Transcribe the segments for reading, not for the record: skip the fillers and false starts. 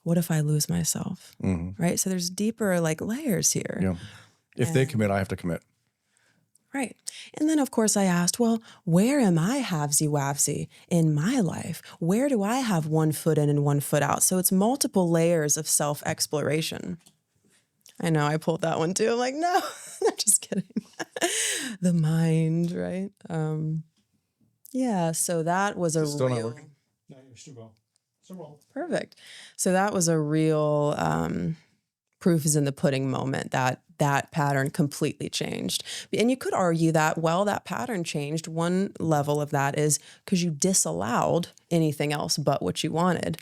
what if I lose myself? Right? So there's deeper like layers here. Yeah. If they commit, I have to commit. Right. And then, of course, I asked, well, where am I halvesy-wavsy in my life? Where do I have one foot in and one foot out? So it's multiple layers of self-exploration. I know I pulled that one too. I'm like, no, I'm just kidding. The mind, right? Yeah, so that was a Still real... not working? No, you're still going. Still rolling. Perfect. So that was a real proof is in the pudding moment that that pattern completely changed. And you could argue that, well, that pattern changed. One level of that is because you disallowed anything else but what you wanted,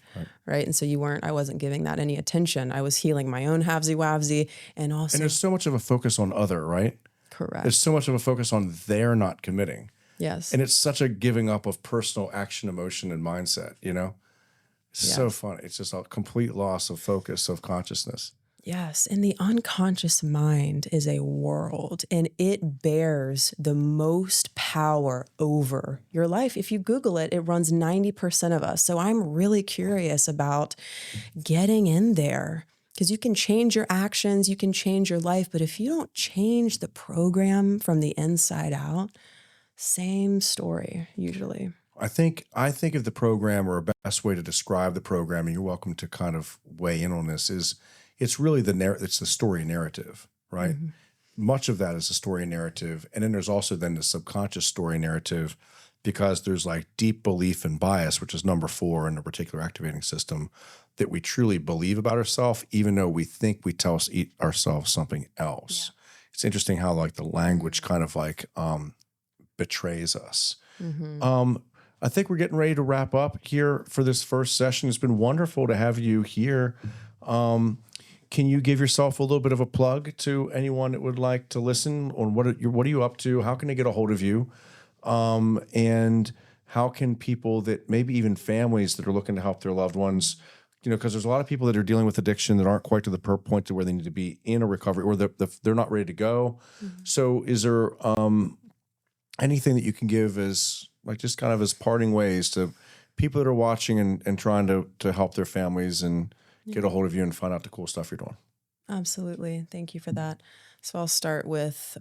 right? And so I wasn't giving that any attention. I was healing my own halvesy-wavsy and also... And there's so much of a focus on other, right? Correct. There's so much of a focus on their not committing. Yes. And it's such a giving up of personal action, emotion, and mindset, you know? It's so funny. It's just a complete loss of focus, of consciousness. Yes. And the unconscious mind is a world, and it bears the most power over your life. If you Google it, it runs 90% of us. So I'm really curious about getting in there, because you can change your actions, you can change your life, but if you don't change the program from the inside out, same story usually. I think of the program, or a best way to describe the program, and you're welcome to kind of weigh in on this, is it's really it's the story narrative, right? Much of that is the story narrative. And then there's also then the subconscious story narrative, because there's like deep belief and bias, which is number 4 in the reticular activating system, that we truly believe about ourselves, even though we think we tell ourselves something else. Yeah. It's interesting how like the language kind of like betrays us. I think we're getting ready to wrap up here for this first session. It's been wonderful to have you here. Can you give yourself a little bit of a plug to anyone that would like to listen on what are you up to? How can they get a hold of you? And how can people that maybe even families that are looking to help their loved ones, you know, because there's a lot of people that are dealing with addiction that aren't quite to the point to where they need to be in a recovery, or they're not ready to go. So is there anything that you can give as like just kind of as parting ways to people that are watching and trying to help their families and get a hold of you and find out the cool stuff you're doing? Absolutely. Thank you for that. So I'll start with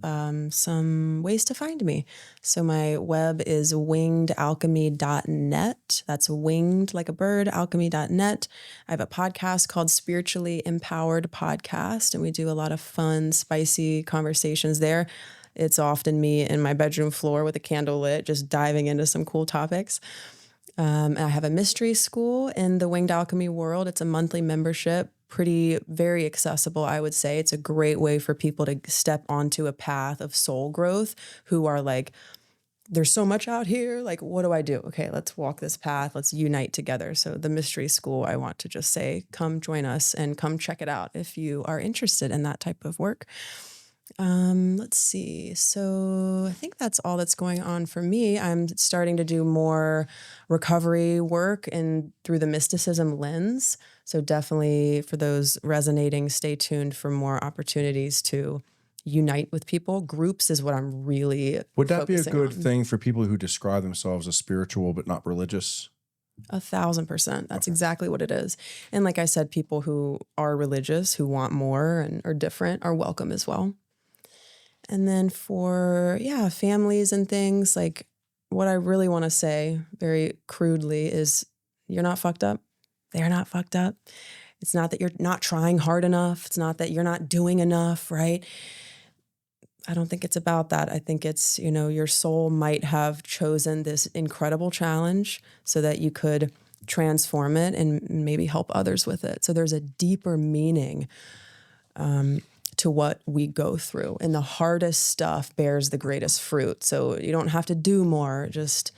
some ways to find me. So my web is wingedalchemy.net. That's winged like a bird, alchemy.net. I have a podcast called Spiritually Empowered Podcast, and we do a lot of fun, spicy conversations there. It's often me in my bedroom floor with a candle lit, just diving into some cool topics. I have a mystery school in the Winged Alchemy world. It's a monthly membership, very accessible, I would say. It's a great way for people to step onto a path of soul growth who are like, there's so much out here. Like, what do I do? Okay, let's walk this path. Let's unite together. So the mystery school, I want to just say, come join us and come check it out if you are interested in that type of work. Let's see. So I think that's all that's going on for me. I'm starting to do more recovery work and through the mysticism lens. So definitely for those resonating, stay tuned for more opportunities to unite with people. Groups is what I'm really Would that be a good on. thing for people who describe themselves as spiritual but not religious? 1,000%. That's exactly what it is. And like I said, people who are religious, who want more and are different, are welcome as well. And then for, families and things, like what I really want to say very crudely is you're not fucked up. They're not fucked up. It's not that you're not trying hard enough. It's not that you're not doing enough, right? I don't think it's about that. I think it's, your soul might have chosen this incredible challenge so that you could transform it and maybe help others with it. So there's a deeper meaning to what we go through, and the hardest stuff bears the greatest fruit. So you don't have to do more, just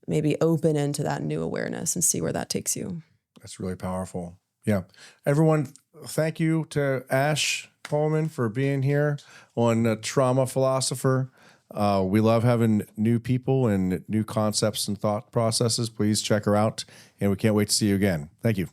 maybe open into that new awareness and see where that takes you. That's really powerful. Yeah. Everyone, thank you to Ash Coleman for being here on Trauma Philosopher. We love having new people and new concepts and thought processes. Please check her out, and we can't wait to see you again. Thank you.